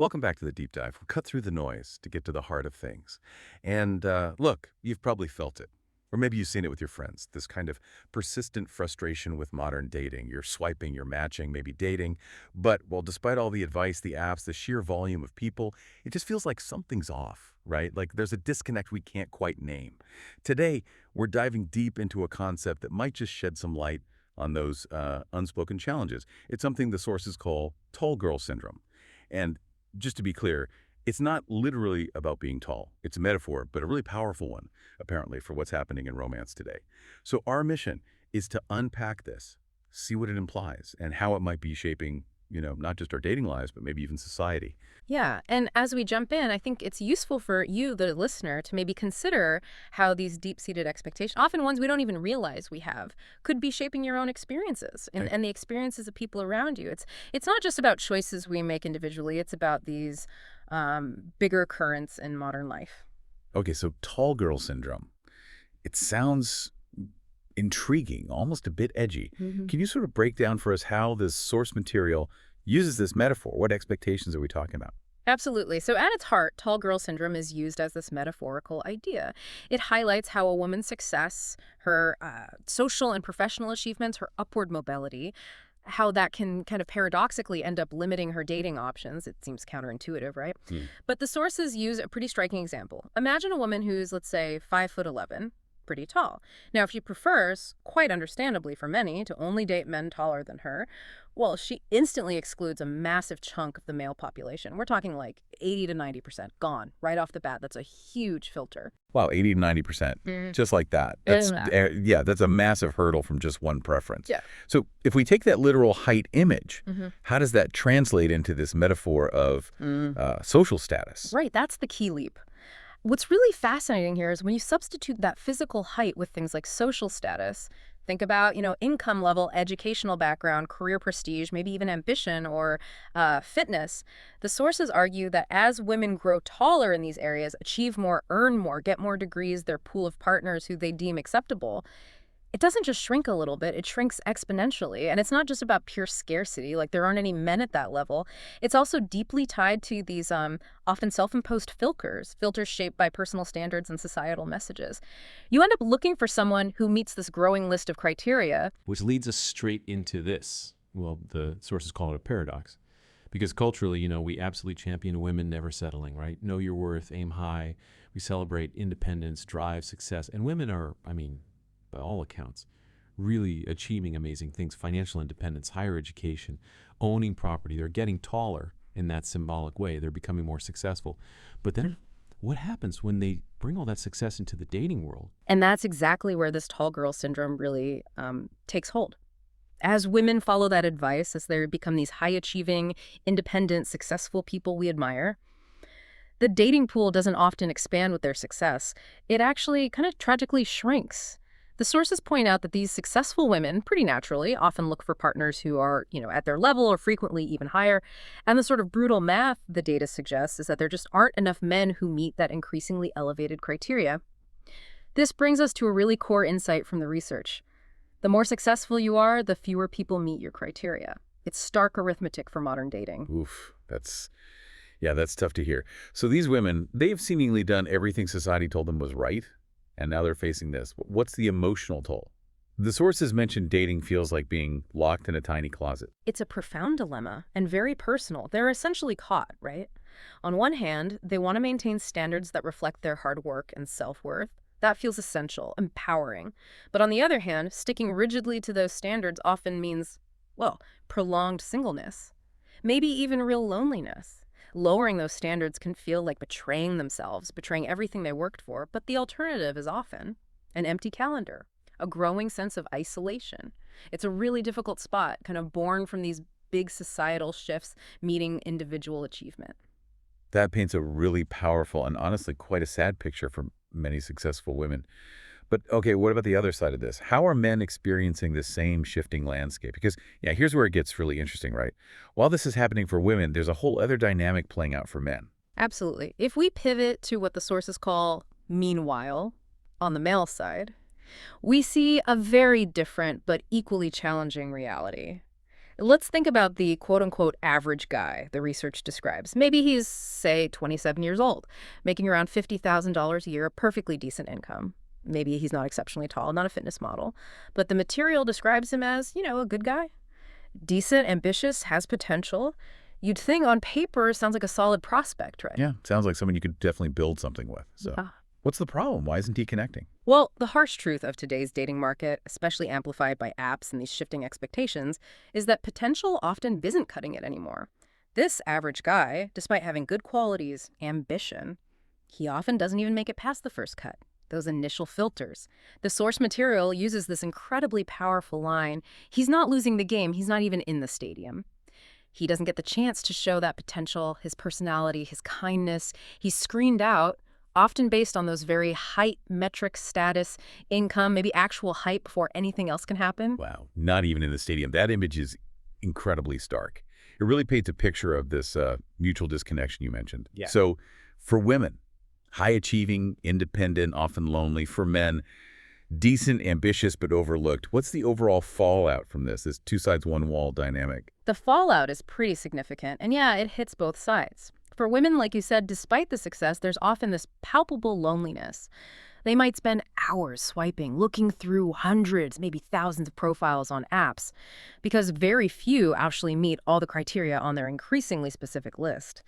Welcome back to the deep dive. We'll cut through the noise to get to the heart of things. And look, you've probably felt it. Or maybe you've seen it with your friends, this kind of persistent frustration with modern dating. You're swiping, you're matching, maybe dating. But, well, despite all the advice, the apps, the sheer volume of people, it just feels like something's off, right? Like there's a disconnect we can't quite name. Today, we're diving deep into a concept that might just shed some light on those unspoken challenges. It's something the sources call tall girl syndrome. And just to be clear, it's not literally about being tall. It's a metaphor, but a really powerful one, apparently, for what's happening in romance today. So our mission is to unpack this, see what it implies, and how it might be shaping, not just our dating lives, but maybe even society. Yeah, and as we jump in, I think it's useful for you, the listener, to maybe consider how these deep-seated expectations, often ones we don't even realize we have, could be shaping your own experiences and, Okay. and the experiences of people around you. It's not just about choices we make individually, it's about these bigger currents in modern life. Okay, so tall girl syndrome. It sounds intriguing, almost a bit edgy. Can you sort of break down for us how this source material uses this metaphor? What expectations are we talking about? Absolutely. So, at its heart, tall girl syndrome is used as this metaphorical idea. It highlights how a woman's success, her social and professional achievements, her upward mobility, how that can kind of paradoxically end up limiting her dating options. It seems counterintuitive, right? Hmm. But the sources use a pretty striking example. Imagine a woman who's, let's say, 5'11", pretty tall. Now, if she prefers, quite understandably for many, to only date men taller than her, well, she instantly excludes a massive chunk of the male population. We're talking like 80 to 90% gone right off the bat. That's a huge filter. Wow, 80 to 90%, Mm. just like that. Yeah. Yeah, that's a massive hurdle from just one preference. Yeah. So if we take that literal height image, Hmm. how does that translate into this metaphor of social status? Right, that's the key leap. What's really fascinating here is when you substitute that physical height with things like social status, think about, income level, educational background, career prestige, maybe even ambition or fitness. The sources argue that as women grow taller in these areas, achieve more, earn more, get more degrees, their pool of partners who they deem acceptable, it doesn't just shrink a little bit, it shrinks exponentially. And it's not just about pure scarcity, like there aren't any men at that level. It's also deeply tied to these often self-imposed filters shaped by personal standards and societal messages. You end up looking for someone who meets this growing list of criteria. Which leads us straight into this. Well, the sources call it a paradox. Because culturally, we absolutely champion women never settling, right? Know your worth, aim high. We celebrate independence, drive, success. And women are, by all accounts, really achieving amazing things: financial independence, higher education, owning property. They're getting taller in that symbolic way. They're becoming more successful. But then what happens when they bring all that success into the dating world? And that's exactly where this tall girl syndrome really takes hold. As women follow that advice, as they become these high-achieving, independent, successful people we admire, the dating pool doesn't often expand with their success. It actually kind of tragically shrinks. The sources point out that these successful women, pretty naturally, often look for partners who are, at their level or frequently even higher. And the sort of brutal math the data suggests is that there just aren't enough men who meet that increasingly elevated criteria. This brings us to a really core insight from the research. The more successful you are, the fewer people meet your criteria. It's stark arithmetic for modern dating. Oof, that's tough to hear. So these women, they've seemingly done everything society told them was right, and now they're facing this. What's the emotional toll? The sources mentioned dating feels like being locked in a tiny closet. It's a profound dilemma and very personal. They're essentially caught, right? On one hand, they want to maintain standards that reflect their hard work and self-worth. That feels essential, empowering. But on the other hand, sticking rigidly to those standards often means, well, prolonged singleness, maybe even real loneliness. Lowering those standards can feel like betraying themselves, betraying everything they worked for, but the alternative is often an empty calendar, a growing sense of isolation. It's a really difficult spot, kind of born from these big societal shifts meeting individual achievement. That paints a really powerful and honestly quite a sad picture for many successful women. But okay, what about the other side of this? How are men experiencing the same shifting landscape? Because, yeah, here's where it gets really interesting, right? While this is happening for women, there's a whole other dynamic playing out for men. Absolutely. If we pivot to what the sources call meanwhile on the male side, we see a very different but equally challenging reality. Let's think about the quote-unquote average guy the research describes. Maybe he's, say, 27 years old, making around $50,000 a year, a perfectly decent income. Maybe he's not exceptionally tall, not a fitness model, but the material describes him as, a good guy. Decent, ambitious, has potential. You'd think on paper sounds like a solid prospect, right? Yeah, sounds like someone you could definitely build something with. So Ah. what's the problem? Why isn't he connecting? Well, the harsh truth of today's dating market, especially amplified by apps and these shifting expectations, is that potential often isn't cutting it anymore. This average guy, despite having good qualities, ambition, he often doesn't even make it past the first cut. Those initial filters. The source material uses this incredibly powerful line. He's not losing the game. He's not even in the stadium. He doesn't get the chance to show that potential, his personality, his kindness. He's screened out, often based on those very height metrics, status, income, maybe actual height before anything else can happen. Wow, not even in the stadium. That image is incredibly stark. It really paints a picture of this mutual disconnection you mentioned. Yeah. So for women, high achieving, independent, often lonely. For men, decent, ambitious, but overlooked. What's the overall fallout from this two sides, one wall dynamic? The fallout is pretty significant, and yeah, it hits both sides. For women, like you said, despite the success, there's often this palpable loneliness. They might spend hours swiping, looking through hundreds, maybe thousands of profiles on apps, because very few actually meet all the criteria on their increasingly specific list.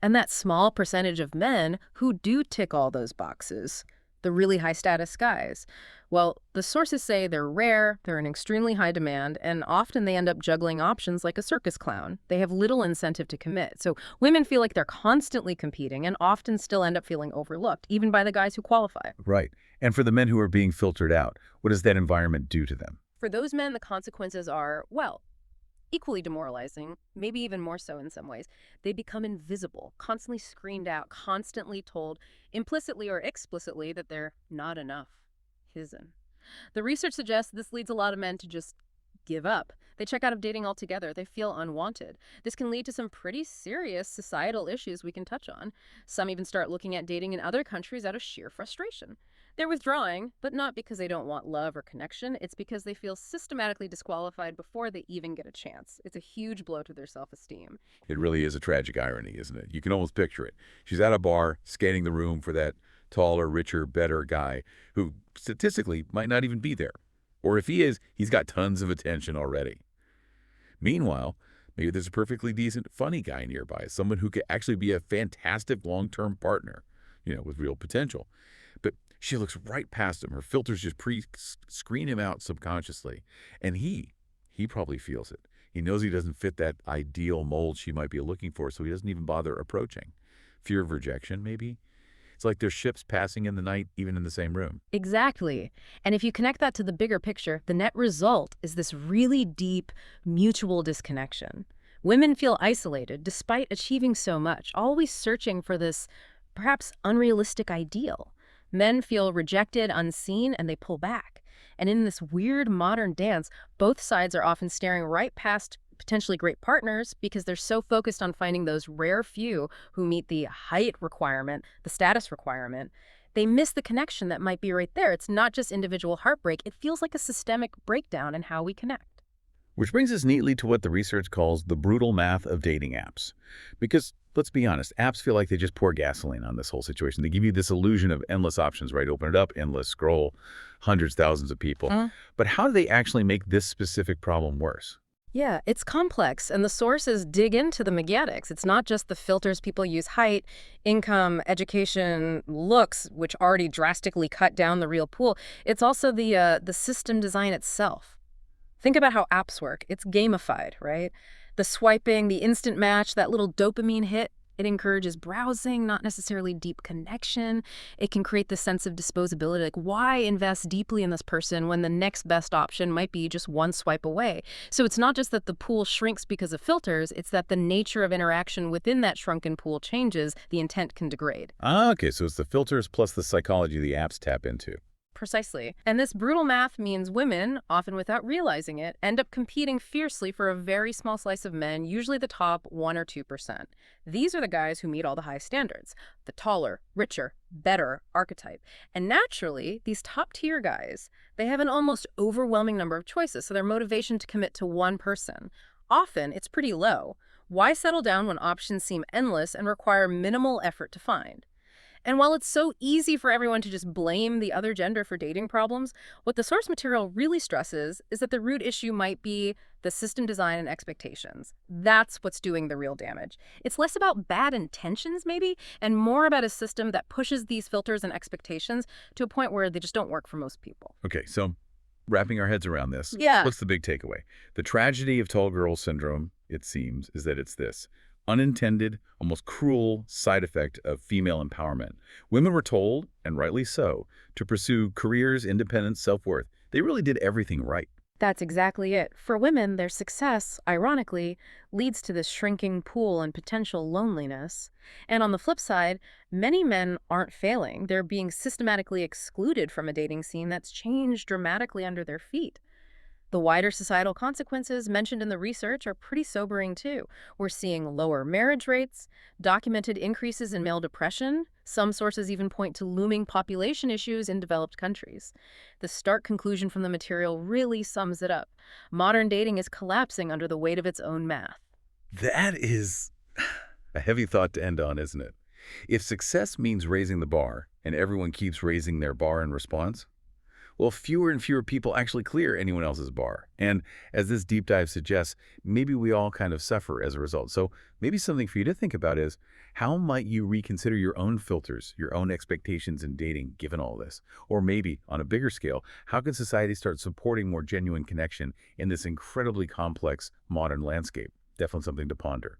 And that small percentage of men who do tick all those boxes, the really high status guys, well, the sources say they're rare, they're in extremely high demand, and often they end up juggling options like a circus clown. They have little incentive to commit. So women feel like they're constantly competing and often still end up feeling overlooked, even by the guys who qualify. Right. And for the men who are being filtered out, what does that environment do to them? For those men, the consequences are, well, equally demoralizing, maybe even more so in some ways. They become invisible, constantly screened out, constantly told, implicitly or explicitly, that they're not enough. Hisn. The research suggests this leads a lot of men to just give up. They check out of dating altogether. They feel unwanted. This can lead to some pretty serious societal issues we can touch on. Some even start looking at dating in other countries out of sheer frustration. They're withdrawing, but not because they don't want love or connection. It's because they feel systematically disqualified before they even get a chance. It's a huge blow to their self-esteem. It really is a tragic irony, isn't it? You can almost picture it. She's at a bar, scanning the room for that taller, richer, better guy who statistically might not even be there. Or if he is, he's got tons of attention already. Meanwhile, maybe there's a perfectly decent, funny guy nearby, someone who could actually be a fantastic long-term partner, with real potential. But she looks right past him. Her filters just screen him out subconsciously. And he probably feels it. He knows he doesn't fit that ideal mold she might be looking for, so he doesn't even bother approaching. Fear of rejection, maybe? It's like there's ships passing in the night, even in the same room. Exactly. And if you connect that to the bigger picture, the net result is this really deep mutual disconnection. Women feel isolated despite achieving so much, always searching for this perhaps unrealistic ideal. Men feel rejected, unseen, and they pull back. And in this weird modern dance, both sides are often staring right past potentially great partners because they're so focused on finding those rare few who meet the height requirement, the status requirement. They miss the connection that might be right there. It's not just individual heartbreak. It feels like a systemic breakdown in how we connect. Which brings us neatly to what the research calls the brutal math of dating apps. Because, let's be honest, apps feel like they just pour gasoline on this whole situation. They give you this illusion of endless options, right? Open it up, endless, scroll, hundreds, thousands of people. But how do they actually make this specific problem worse? Yeah, it's complex, and the sources dig into the mechanics. It's not just the filters people use: height, income, education, looks, which already drastically cut down the real pool. It's also the system design itself. Think about how apps work. It's gamified, right? The swiping, the instant match, that little dopamine hit, it encourages browsing, not necessarily deep connection. It can create this sense of disposability. Like, why invest deeply in this person when the next best option might be just one swipe away? So it's not just that the pool shrinks because of filters, it's that the nature of interaction within that shrunken pool changes, the intent can degrade. Okay, so it's the filters plus the psychology the apps tap into. Precisely. And this brutal math means women, often without realizing it, end up competing fiercely for a very small slice of men, usually the top 1 or 2%. These are the guys who meet all the high standards, the taller, richer, better archetype. And naturally, these top-tier guys, they have an almost overwhelming number of choices, so their motivation to commit to one person, often it's pretty low. Why settle down when options seem endless and require minimal effort to find? And while it's so easy for everyone to just blame the other gender for dating problems, what the source material really stresses is that the root issue might be the system design and expectations. That's what's doing the real damage. It's less about bad intentions, maybe, and more about a system that pushes these filters and expectations to a point where they just don't work for most people. Okay, so wrapping our heads around this, Yeah. what's the big takeaway? The tragedy of tall girl syndrome, it seems, is that it's this unintended, almost cruel side effect of female empowerment. Women were told, and rightly so, to pursue careers, independence, self-worth. They really did everything right. That's exactly it. For women, their success, ironically, leads to this shrinking pool and potential loneliness. And on the flip side, many men aren't failing. They're being systematically excluded from a dating scene that's changed dramatically under their feet. The wider societal consequences mentioned in the research are pretty sobering too. We're seeing lower marriage rates, documented increases in male depression. Some sources even point to looming population issues in developed countries. The stark conclusion from the material really sums it up. Modern dating is collapsing under the weight of its own math. That is a heavy thought to end on, isn't it? If success means raising the bar, and everyone keeps raising their bar in response, well, fewer and fewer people actually clear anyone else's bar. And as this deep dive suggests, maybe we all kind of suffer as a result. So maybe something for you to think about is, how might you reconsider your own filters, your own expectations in dating, given all this? Or maybe, on a bigger scale, how can society start supporting more genuine connection in this incredibly complex modern landscape? Definitely something to ponder.